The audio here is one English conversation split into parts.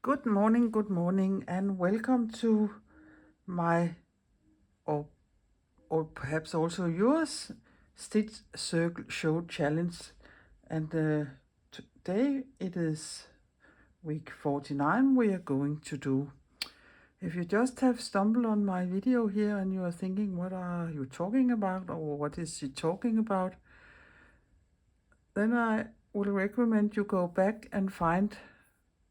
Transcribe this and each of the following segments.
Good morning, and welcome to my, or, or perhaps also yours, Stitch Circle Show Challenge. And today it is week 49 we are going to do. If you just have stumbled on my video here and you are thinking, what are you talking about, or what is she talking about, then I would recommend you go back and find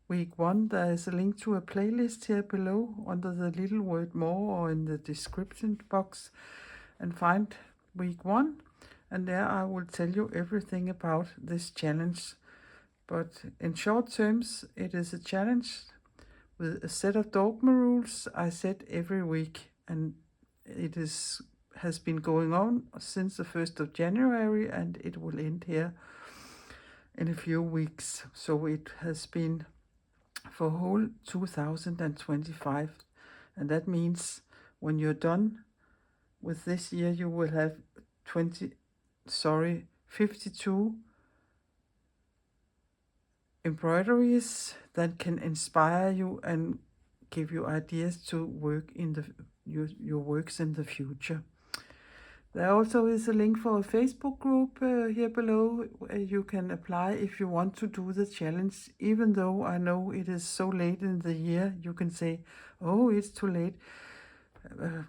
week 1. There is a link to a playlist here below under the little word more or in the description box, and find week 1, and there I will tell you everything about this challenge. But in short terms, it is a challenge with a set of Dogma rules I set every week, and it has been going on since the 1st of January, and it will end here in a few weeks. So it has been for whole 2025, and that means when you're done with this year you will have 52 embroideries that can inspire you and give you ideas to work in your works in the future. There also is a link for a Facebook group here below where you can apply if you want to do the challenge. Even though I know it is so late in the year, you can say, oh, it's too late.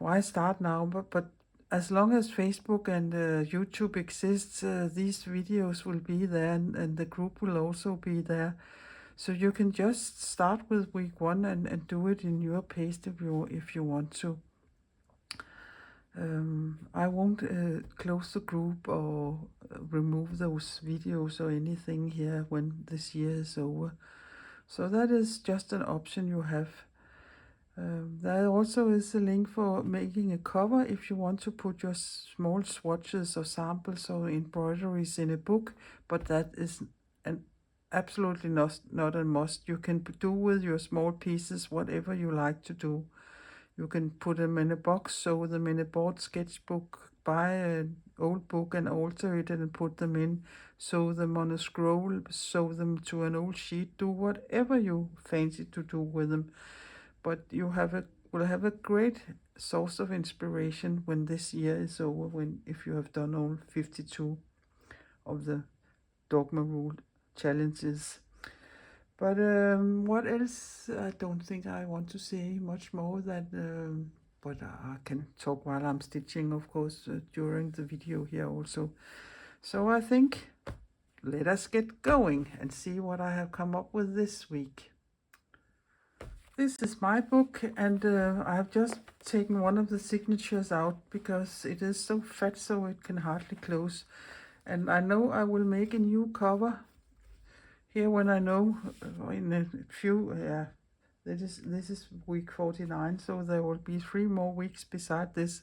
Why start now? But as long as Facebook and YouTube exists, these videos will be there, and the group will also be there. So you can just start with week 1 and do it in your pace if you want to. I won't close the group or remove those videos or anything here when this year is over. So that is just an option you have. There also is a link for making a cover if you want to put your small swatches or samples or embroideries in a book, but that is absolutely not a must. You can do with your small pieces whatever you like to do. You can put them in a box, sew them in a board sketchbook, buy an old book and alter it and put them in, sew them on a scroll, sew them to an old sheet, do whatever you fancy to do with them. But you will have a great source of inspiration when this year is over, if you have done all 52 of the Dogma rule challenges. But what else? I don't think I want to say much more but I can talk while I'm stitching, of course, during the video here also. So I think let us get going and see what I have come up with this week. This is my book, and I have just taken one of the signatures out because it is so fat so it can hardly close. And I know I will make a new cover here when I know in a few, this is week 49, so there will be 3 more weeks beside this.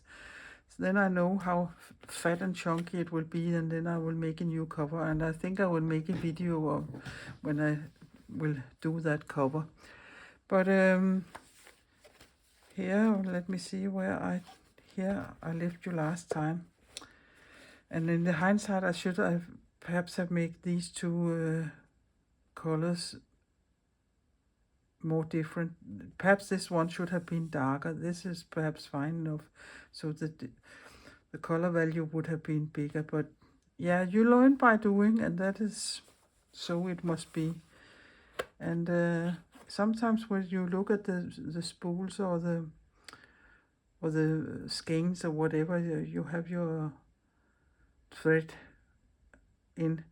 So then I know how fat and chunky it will be, and then I will make a new cover, and I think I will make a video of when I will do that cover. But here, let me see where I left you last time. And in the hindsight, I should have perhaps made these two colors more different. Perhaps this one should have been darker. This is perhaps fine enough, so that the color value would have been bigger. But yeah, you learn by doing, and that is so it must be. And sometimes when you look at the spools or the skeins or whatever, you have your thread in.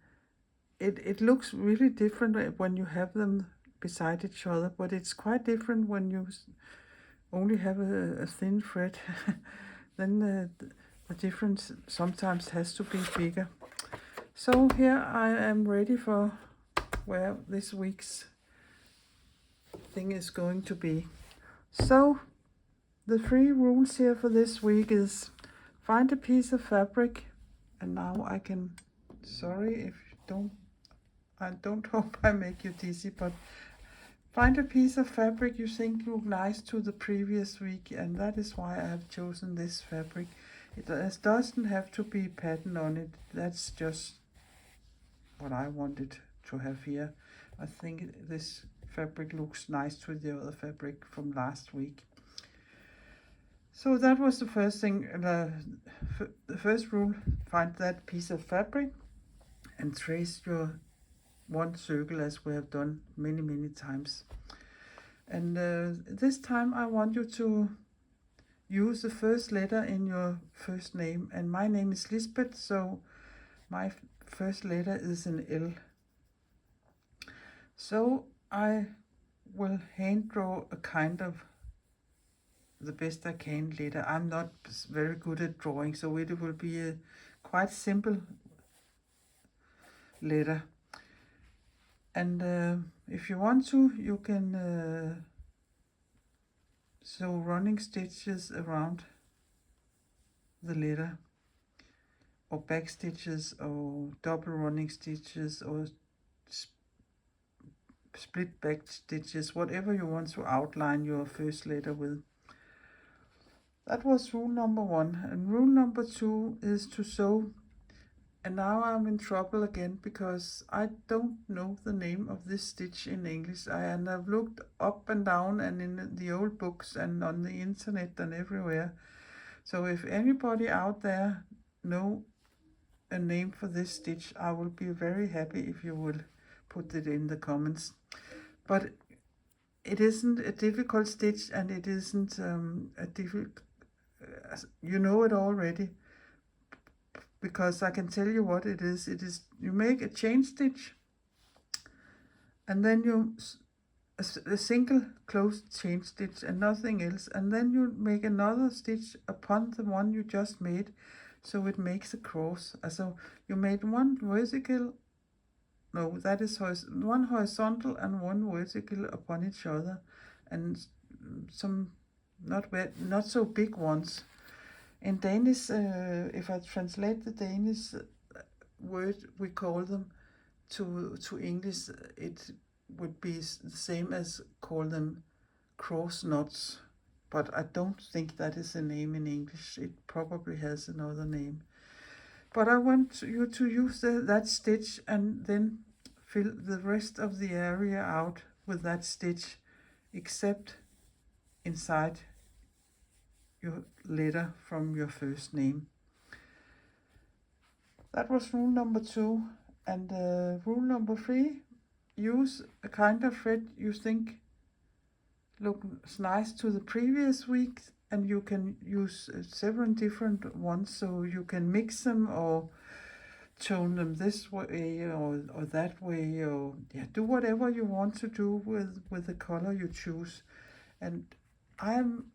It looks really different when you have them beside each other, but it's quite different when you only have a thin thread. Then the difference sometimes has to be bigger. So here I am ready for where this week's thing is going to be. So the 3 rules here for this week is find a piece of fabric, and now I can, sorry if I don't hope I make you dizzy, but find a piece of fabric you think look nice to the previous week, and that is why I have chosen this fabric. It doesn't have to be pattern on it. That's just what I wanted to have here. I think this fabric looks nice to the other fabric from last week. So that was the first thing. The first rule: find that piece of fabric and trace your one circle as we have done many times. And this time I want you to use the first letter in your first name, and my name is Lisbeth, so my first letter is an L. So I will hand draw a kind of the best I can letter. I'm not very good at drawing, so it will be a quite simple letter. And if you want to, you can sew running stitches around the letter, or back stitches, or double running stitches, or split back stitches, whatever you want to outline your first letter with. That was rule number 1. And rule number 2 is to sew. And now I'm in trouble again because I don't know the name of this stitch in English. And I've looked up and down and in the old books and on the internet and everywhere. So if anybody out there know a name for this stitch, I will be very happy if you will put it in the comments. But it isn't a difficult stitch, and it isn't a difficult, you know it already, because I can tell you what it is. It is, you make a chain stitch, and then you a single closed chain stitch and nothing else, and then you make another stitch upon the one you just made, so it makes a cross. So you made one vertical, no, that is one horizontal and one vertical upon each other, and some not so big ones. In Danish, if I translate the Danish word we call them to English, it would be the same as call them korsknuder, but I don't think that is a name in English. It probably has another name. But I want you to use that stitch and then fill the rest of the area out with that stitch, except inside your letter from your first name. That was rule number 2. And rule number 3, use a kind of thread you think looks nice to the previous week, and you can use several different ones, so you can mix them or tone them this way or that way, or do whatever you want to do with the color you choose. And I'm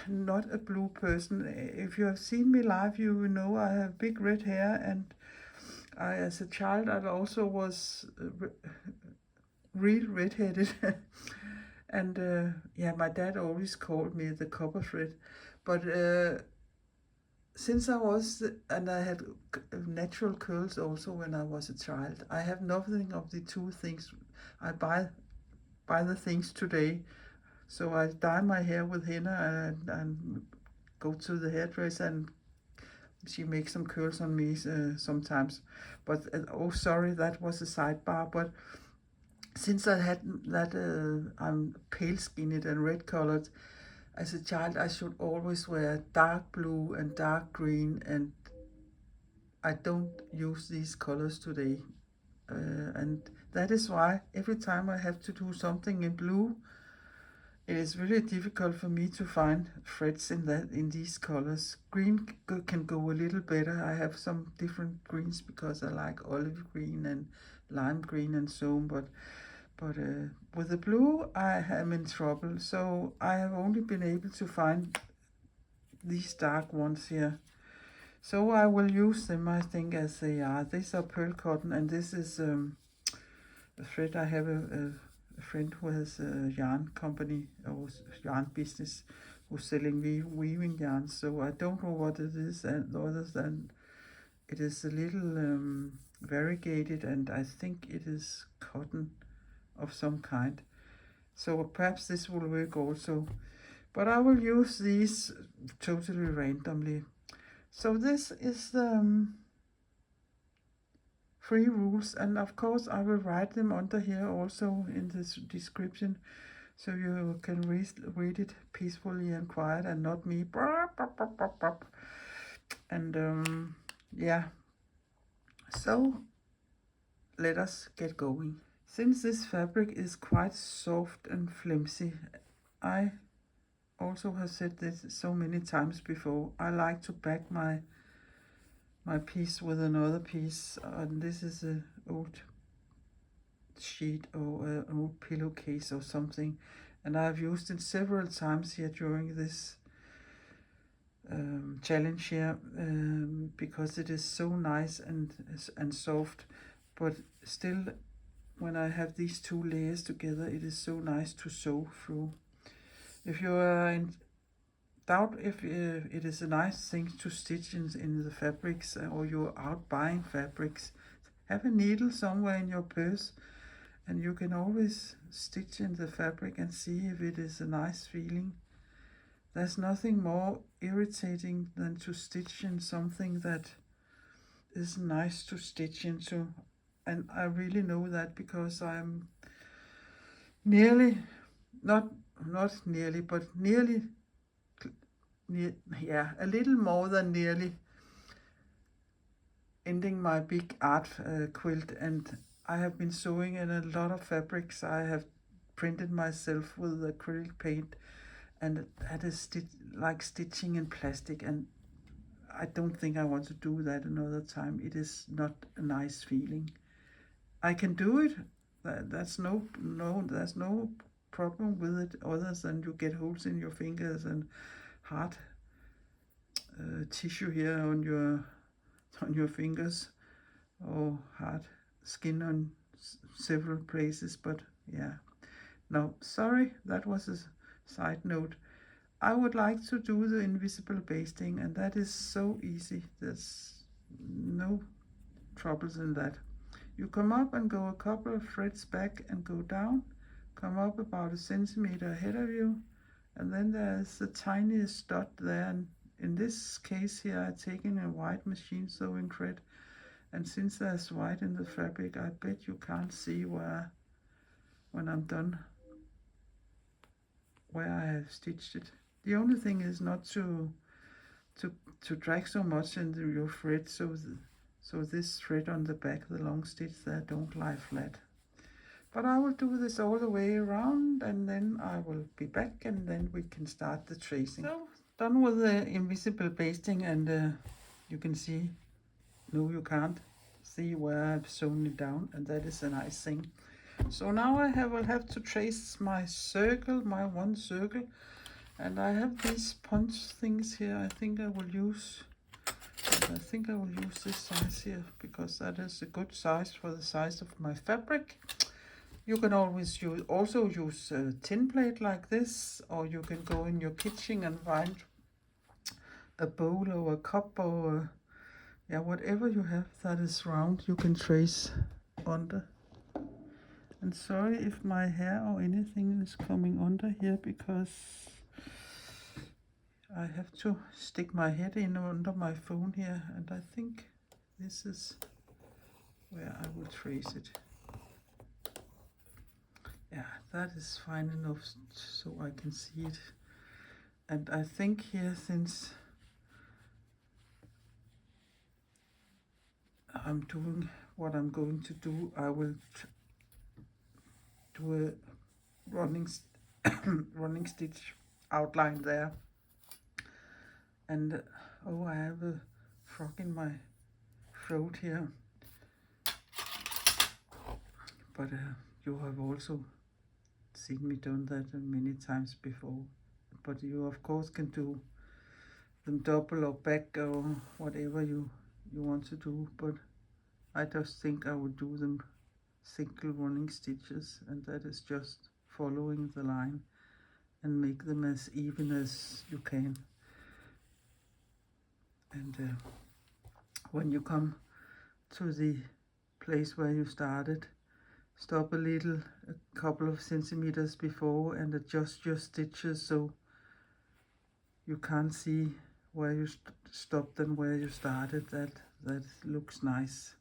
not a blue person. If you have seen me live, you know I have big red hair, and as a child I also was real redheaded. And my dad always called me the copper thread. But since I had natural curls also when I was a child, I have nothing of the two things. I buy the things today. So I dye my hair with henna and go to the hairdresser, and she makes some curls on me sometimes. But sorry, that was a sidebar. But since I had that, I'm pale skinned and red colored. As a child, I should always wear dark blue and dark green, and I don't use these colors today. And that is why every time I have to do something in blue, it is really difficult for me to find threads in these colors. Green can go a little better. I have some different greens because I like olive green and lime green and so on, but with the blue I am in trouble. So I have only been able to find these dark ones here. So I will use them, I think, as they are. These are pearl cotton, and this is a thread. I have a friend who has a yarn company or yarn business who's selling weaving yarns. So I don't know what it is, and other than it is a little variegated, and I think it is cotton of some kind. So perhaps this will work also. But I will use these totally randomly. So this is the 3 rules, and of course I will write them under here also in the description, so you can read it peacefully and quiet and not me. And yeah, so let us get going. Since this fabric is quite soft and flimsy, I also have said this so many times before, I like to back my piece with another piece, and this is an old sheet or an old pillowcase or something, and I've used it several times here during this challenge here, because it is so nice and soft, but still when I have these 2 layers together, it is so nice to sew through. If you are in doubt if it is a nice thing to stitch in the fabrics, or you're out buying fabrics, have a needle somewhere in your purse, and you can always stitch in the fabric and see if it is a nice feeling. There's nothing more irritating than to stitch in something that is nice to stitch into, and I really know that because I'm nearly, not nearly, but nearly, yeah, a little more than nearly ending my big art quilt, and I have been sewing in a lot of fabrics. I have printed myself with acrylic paint, and that is like stitching in plastic, and I don't think I want to do that another time. It is not a nice feeling. I can do it. There's no problem with it, other than you get holes in your fingers and hard tissue here on your fingers, or hard skin on several places. But yeah, no, sorry, that was a side note. I would like to do the invisible basting, and that is so easy. There's no troubles in that. You come up and go a couple of threads back and go down, come up about 1 centimeter ahead of you, and then there's the tiniest dot there. And in this case here, I've taken a white machine sewing thread, and since there's white in the fabric, I bet you can't see where, when I'm done, where I have stitched it. The only thing is not to drag so much into your thread, so this thread on the back, the long stitch there, don't lie flat. But I will do this all the way around, and then I will be back, and then we can start the tracing. So, done with the invisible basting, and you can see, no you can't see where I've sewn it down, and that is a nice thing. So now I will have to trace my circle, my 1 circle, and I have these punch things here. I think I will use this size here, because that is a good size for the size of my fabric. You can always use a tin plate like this, or you can go in your kitchen and find a bowl or a cup, or yeah, whatever you have that is round, you can trace under. And sorry if my hair or anything is coming under here, because I have to stick my head in under my phone here, and I think this is where I will trace it. Yeah, that is fine enough so I can see it. And I think here, since I'm doing what I'm going to do, I will do a running stitch outline there. And oh, I have a frog in my throat here, but you have also seen me done that many times before. But you of course can do them double or back or whatever you want to do, but I just think I would do them single running stitches, and that is just following the line and make them as even as you can. And when you come to the place where you started, stop a couple of centimeters before, and adjust your stitches so you can't see where you stopped and where you started. That looks nice.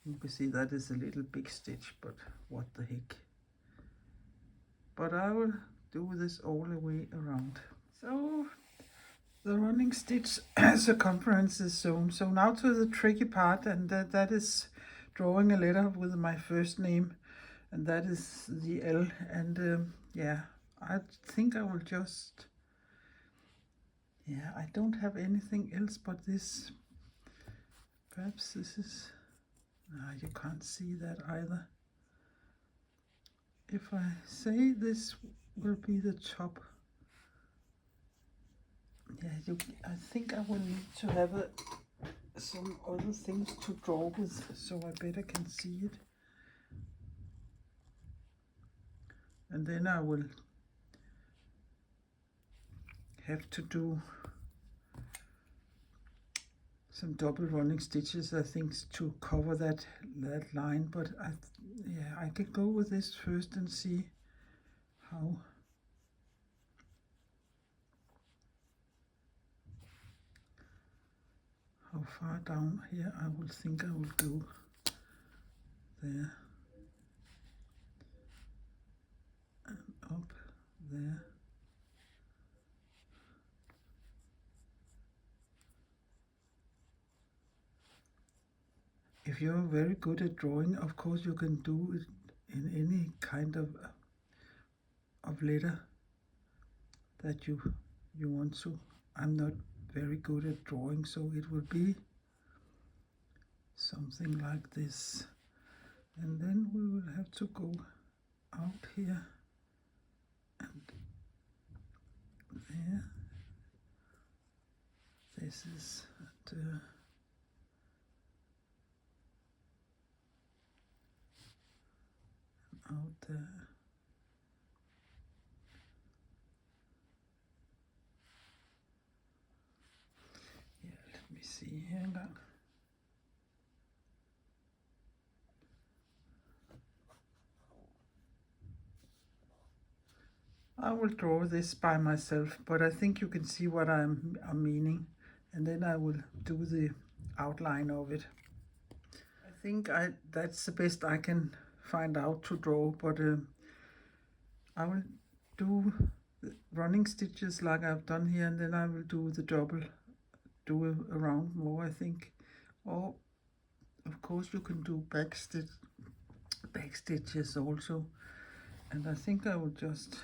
You can see that is a little big stitch, but what the heck. But I will do this all the way around. So the running stitch circumference is sewn. So now to the tricky part, and that is drawing a letter with my first name, and that is the L. And yeah, I think I will just, yeah, I don't have anything else but this. Perhaps this is, no, you can't see that either. If I say this will be the top, yeah, I think I will need to have some other things to draw with, so I better can see it. And then I will have to do some double running stitches, I think, to cover that line. But yeah, I can go with this first and see how far down here I will think I will go there and up there. If you're very good at drawing, of course you can do it in any kind of letter that you want to. I'm not very good at drawing, so it will be something like this. And then we will have to go out here and there. This is out there. Yeah, let me see here now. I will draw this by myself, but I think you can see what I'm meaning, and then I will do the outline of it. I think that's the best I can find out to draw, but I will do the running stitches like I've done here, and then I will do the double, do around more, I think. Or of course you can do back stitches also, and I think I will just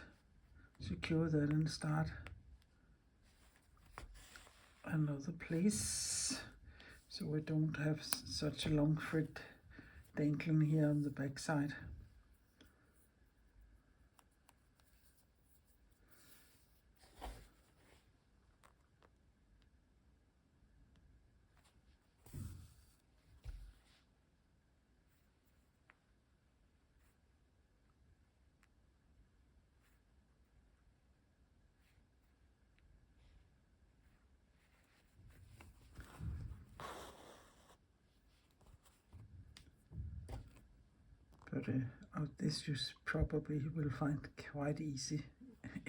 secure that and start another place, so I don't have such a long thread dangling here on the back side. But this you probably will find quite easy.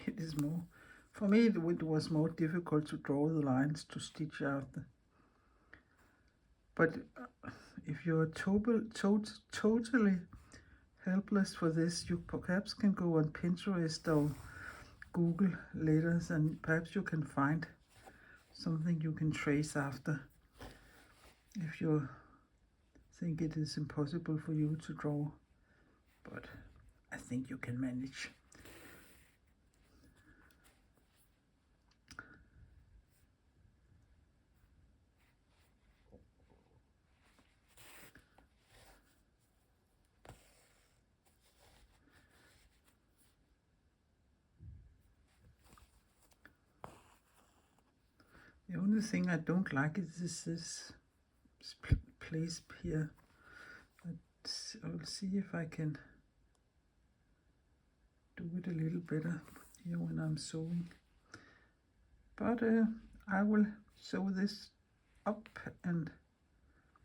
It is more, for me it was more difficult to draw the lines to stitch out. But if you're totally helpless for this, you perhaps can go on Pinterest or Google letters, and perhaps you can find something you can trace after if you think it is impossible for you to draw. But I think you can manage. The only thing I don't like is this place here. I'll see if I can do it a little better here when I'm sewing. But I will sew this up and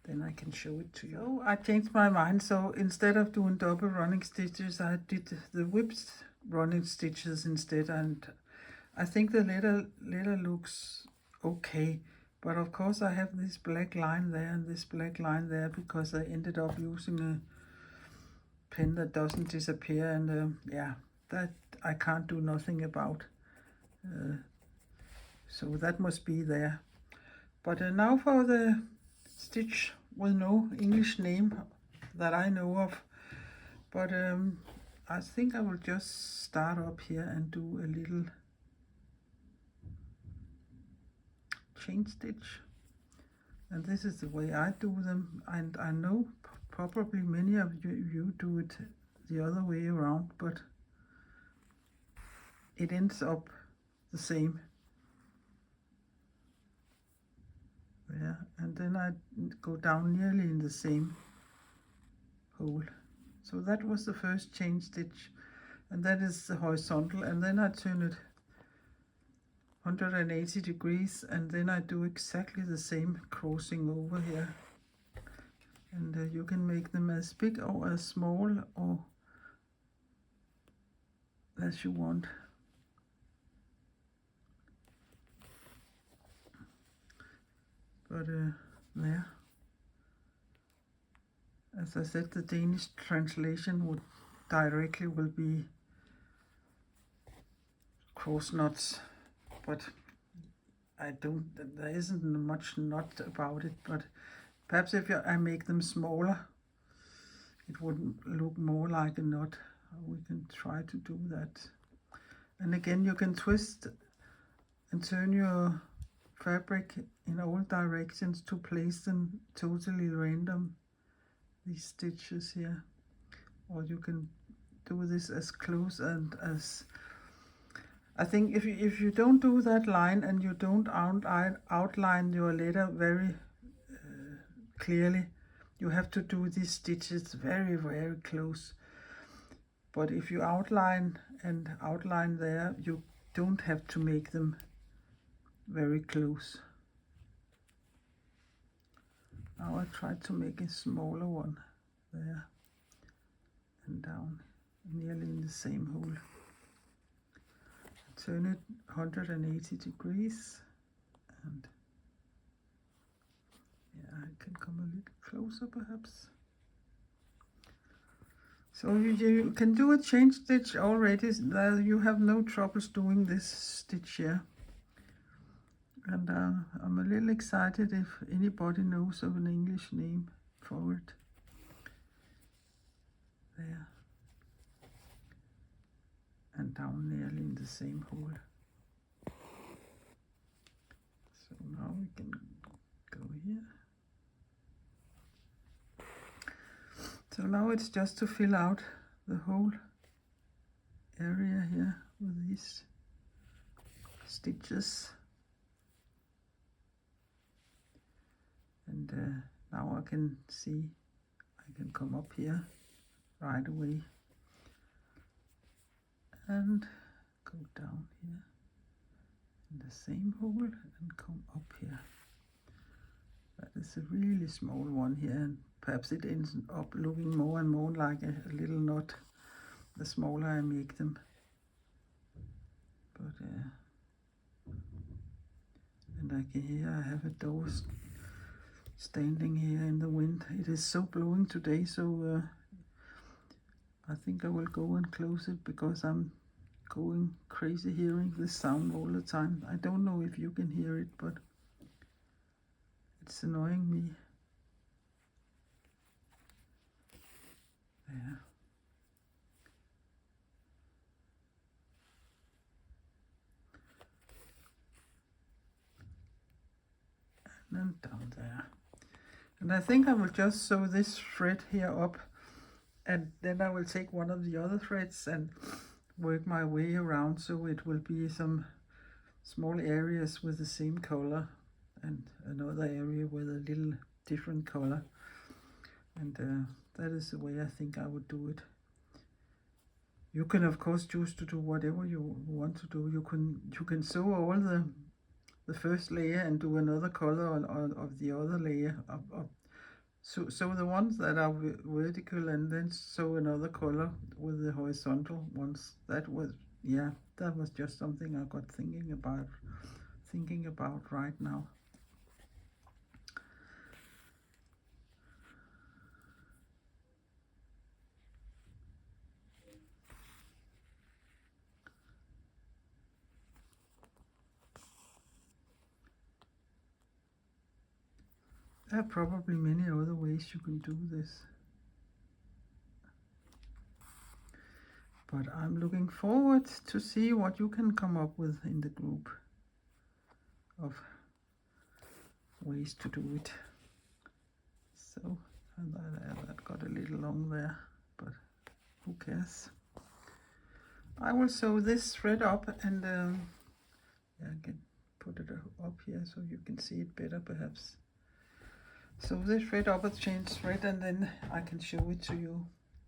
then I can show it to you. So I changed my mind, so instead of doing double running stitches, I did the whipped running stitches instead, and I think the letter looks okay, But of course I have this black line there and this black line there because I ended up using a pen that doesn't disappear, and yeah, that I can't do nothing about. So that must be there. But now for the stitch with no English name that I know of. But I think I will just start up here and do a little chain stitch. And this is the way I do them, and I know probably many of you do it the other way around, but it ends up the same. Yeah, and then I go down nearly in the same hole. So that was the first chain stitch, and that is the horizontal, and then I turn it 180 degrees, and then I do exactly the same crossing over here. And you can make them as big or as small or as you want. But there, as I said, the Danish translation would directly will be korsknuder, but there isn't much knot about it, but perhaps if I make them smaller, it would look more like a knot. We can try to do that. And again, you can twist and turn your fabric in all directions to place them totally random, these stitches here. Or you can do this as close and as... I think if you don't do that line and you don't outline your letter very clearly, you have to do these stitches very, very close. But if you outline there, you don't have to make them very close. Now I try to make a smaller one there and down, nearly in the same hole. Turn it 180 degrees, and yeah, I can come a little closer perhaps. So you can do a chain stitch already. You have no troubles doing this stitch here. And I'm a little excited if anybody knows of an English name for it. There. And down nearly in the same hole. So now we can go here. So now it's just to fill out the whole area here with these stitches. And now I can see I can come up here right away and go down here in the same hole and come up here. That is a really small one here, and perhaps it ends up looking more and more like a little knot the smaller I make them. But and I can hear I have a door standing here in the wind. It is so blowing today, so I think I will go and close it because I'm going crazy hearing this sound all the time. I don't know if you can hear it, but it's annoying me. There. And then down there. And I think I will just sew this thread here up, and then I will take one of the other threads and work my way around so it will be some small areas with the same color and another area with a little different color. And that is the way I think I would do it. You can of course choose to do whatever you want to do. You can sew all the first layer and do another color of the other layer so the ones that are vertical, and then sew another color with the horizontal ones. That was just something I got thinking about right now. There are probably many other ways you can do this, but I'm looking forward to see what you can come up with in the group of ways to do it. So, and that got a little long there, but who cares? I will sew this thread up and yeah, I can put it up here so you can see it better perhaps. So this thread up, and change thread, and then I can show it to you.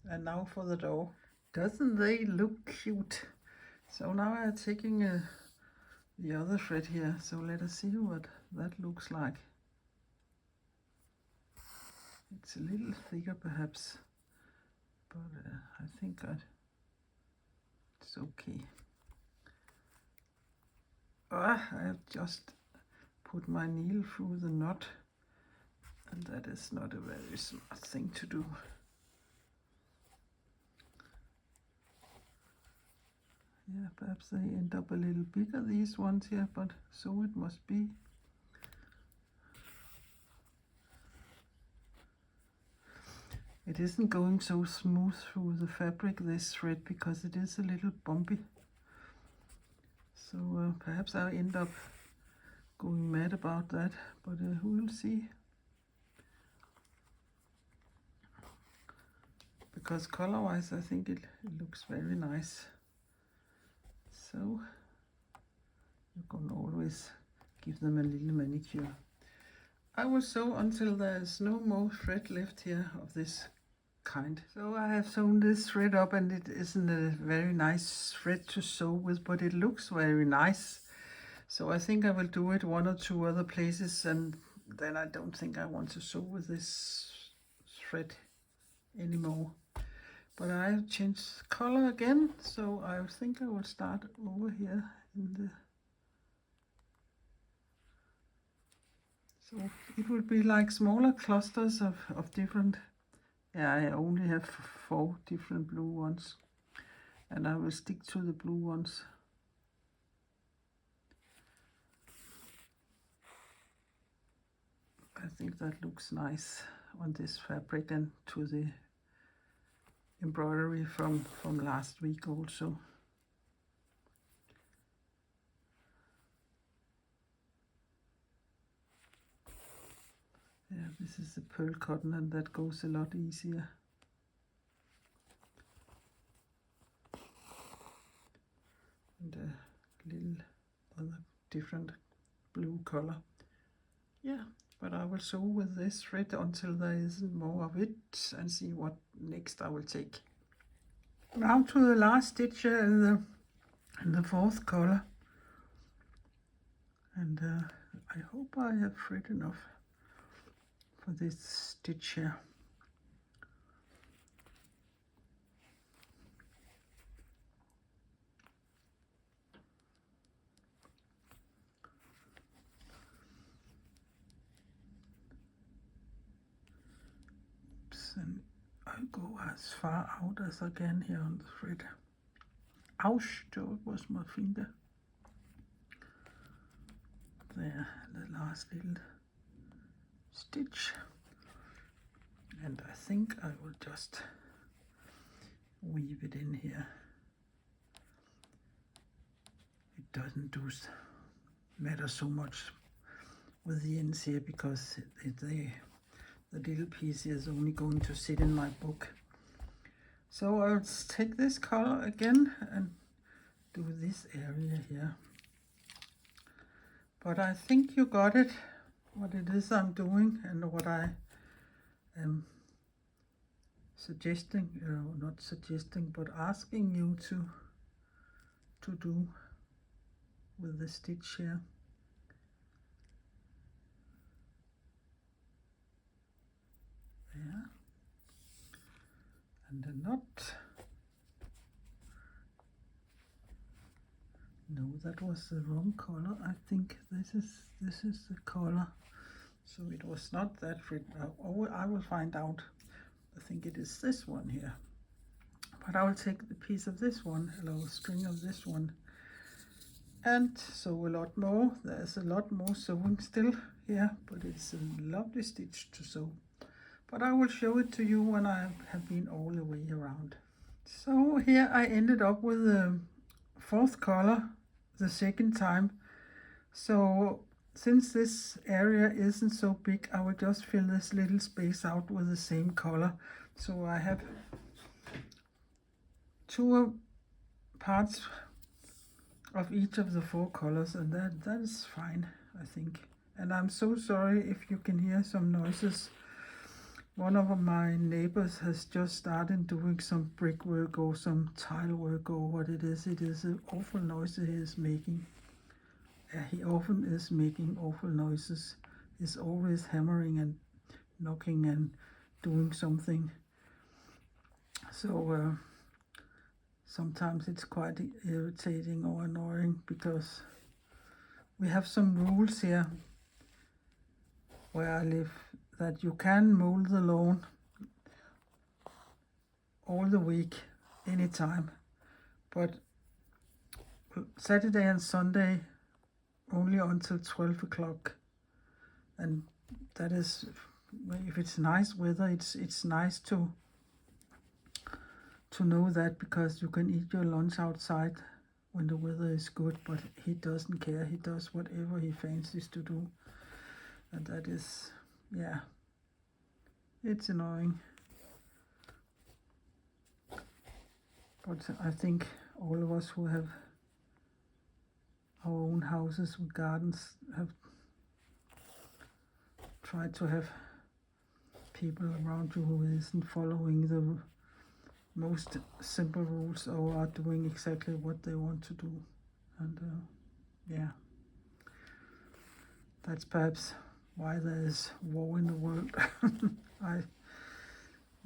And now for the door. Doesn't they look cute? So now I'm taking the other thread here, so let us see what that looks like. It's a little thicker perhaps, but I think it's okay. I have just put my needle through the knot, and that is not a very smart thing to do. Yeah, perhaps they end up a little bigger, these ones here, but so it must be. It isn't going so smooth through the fabric, this thread, because it is a little bumpy. So perhaps I'll end up going mad about that, but we'll see. Because color-wise, I think it looks very nice. So you can always give them a little manicure. I will sew until there's no more thread left here of this kind. So I have sewn this thread up, and it isn't a very nice thread to sew with, but it looks very nice. So I think I will do it one or two other places, and then I don't think I want to sew with this thread anymore. But I've changed color again, so I think I will start over here in the... So it would be like smaller clusters of different... Yeah, I only have 4 different blue ones, and I will stick to the blue ones. I think that looks nice on this fabric and to the embroidery from last week also. Yeah, this is the pearl cotton, and that goes a lot easier. And a little other different blue color. Yeah, but I will sew with this thread until there isn't more of it, and see what next I will take. Now to the last stitch here in the 4th color. And I hope I have thread enough for this stitch here. Oops, and I'll go as far out as I can here on the thread. Ouch, that was my finger. There, the last little stitch. And I think I will just weave it in here. It doesn't matter so much with the ends here, because the little piece here is only going to sit in my book. So I'll take this color again and do this area here. But I think you got it, what it is I'm doing and what I am suggesting, not suggesting, but asking you to do with the stitch here. There. And the knot. No, that was the wrong color. I think this is the color. So it was not that thread. Oh, I will find out. I think it is this one here. But I will take the piece of this one, a little string of this one, and sew a lot more. There's a lot more sewing still here, but it's a lovely stitch to sew. But I will show it to you when I have been all the way around. So here I ended up with the fourth color the second time. So since this area isn't so big, I will just fill this little space out with the same color. So I have two parts of each of the four colors, and that is fine, I think. And I'm so sorry if you can hear some noises. One of my neighbors has just started doing some brickwork or some tile work or what it is. It is an awful noise he is making. He often is making awful noises. He's always hammering and knocking and doing something. So sometimes it's quite irritating or annoying, because we have some rules here where I live, that you can mow the lawn all the week, anytime, but Saturday and Sunday only until 12 o'clock. And that is, if it's nice weather, it's nice to know that, because you can eat your lunch outside when the weather is good. But he doesn't care. He does whatever he fancies to do, and that is, yeah, it's annoying. But I think all of us who have our own houses with gardens have tried to have people around you who isn't following the most simple rules or are doing exactly what they want to do. And yeah, that's perhaps why there is war in the world.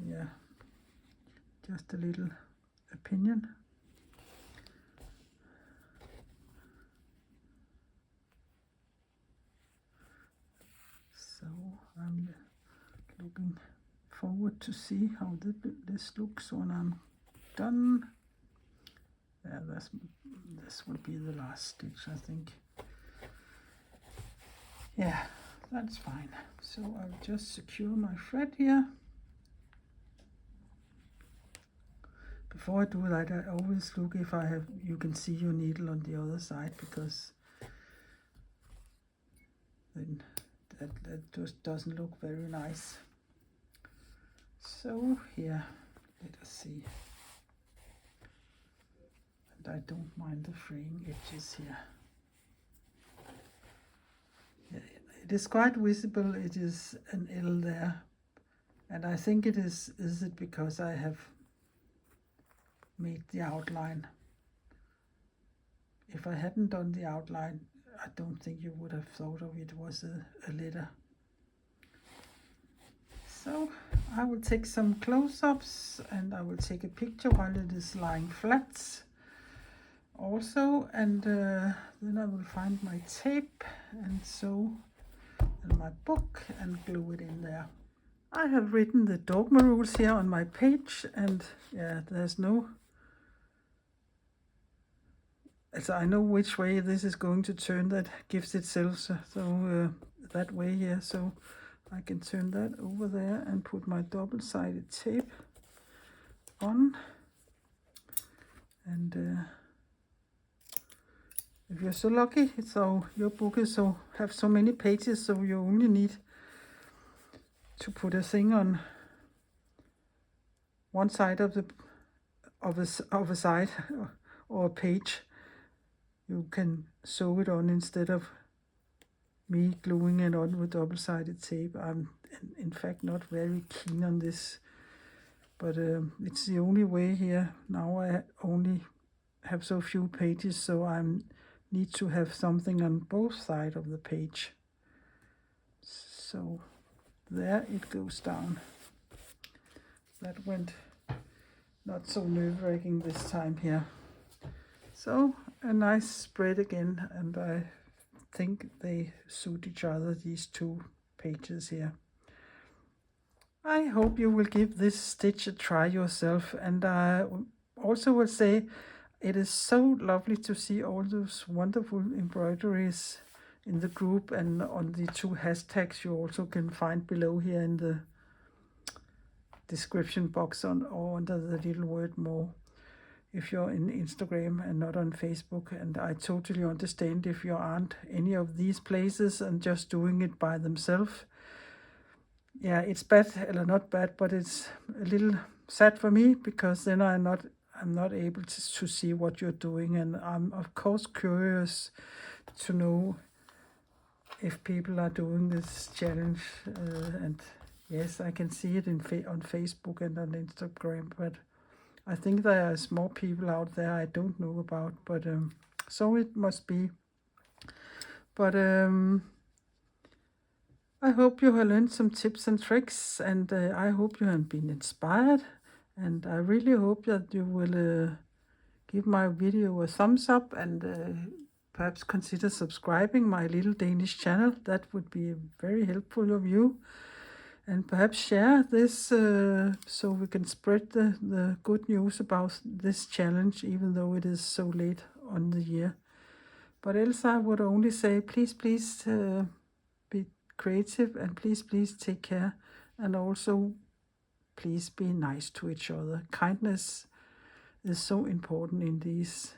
Yeah, just a little opinion. So I'm looking forward to see how this looks when I'm done. Yeah, this will be the last stitch, I think. Yeah, that's fine. So I'll just secure my thread here. Before I do that, I always look if you can see your needle on the other side, because then that just doesn't look very nice. So here, let us see. And I don't mind the fraying edges here. It is quite visible. It is an L there, and I think it is it because I have made the outline. If I hadn't done the outline, I don't think you would have thought of it was a letter. So I will take some close-ups, and I will take a picture while it is lying flat also, and then I will find my tape and sew in my book and glue it in there. I have written the Dogma rules here on my page, and yeah, there's no, as I know which way this is going to turn, that gives itself, so that way here, so I can turn that over there and put my double-sided tape on. And if you're so lucky, so your book is have so many pages, so you only need to put a thing on one side of a side or a page, you can sew it on instead of me gluing it on with double-sided tape. I'm in fact not very keen on this, but it's the only way here. Now I only have so few pages, so I need to have something on both sides of the page. So there it goes down. That went not so nerve-wracking this time here. So a nice spread again, and I think they suit each other, these two pages here. I hope you will give this stitch a try yourself, and I also will say it is so lovely to see all those wonderful embroideries in the group and on the 2 hashtags you also can find below here in the description box or under the little word more if you're in Instagram and not on Facebook. And I totally understand if you aren't any of these places and just doing it by themselves. Yeah, it's bad, or not bad, but it's a little sad for me because then I'm not able to see what you're doing, and I'm of course curious to know if people are doing this challenge. And yes, I can see it on Facebook and on Instagram, but I think there's more people out there I don't know about, but so it must be. But I hope you have learned some tips and tricks, and I hope you have been inspired, and I really hope that you will give my video a thumbs up and perhaps consider subscribing my little Danish channel. That would be very helpful of you. And perhaps share this so we can spread the good news about this challenge, even though it is so late on the year. But else I would only say, please be creative, and please take care, and also please be nice to each other. Kindness is so important in these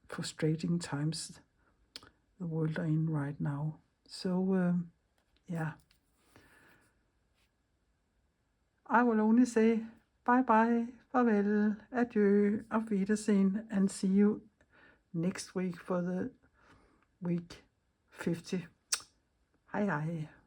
frustrating times the world are in right now. So yeah, I will only say bye bye, farvel, adieu, auf Wiedersehen, and see you next week for the week 50. Hej hej.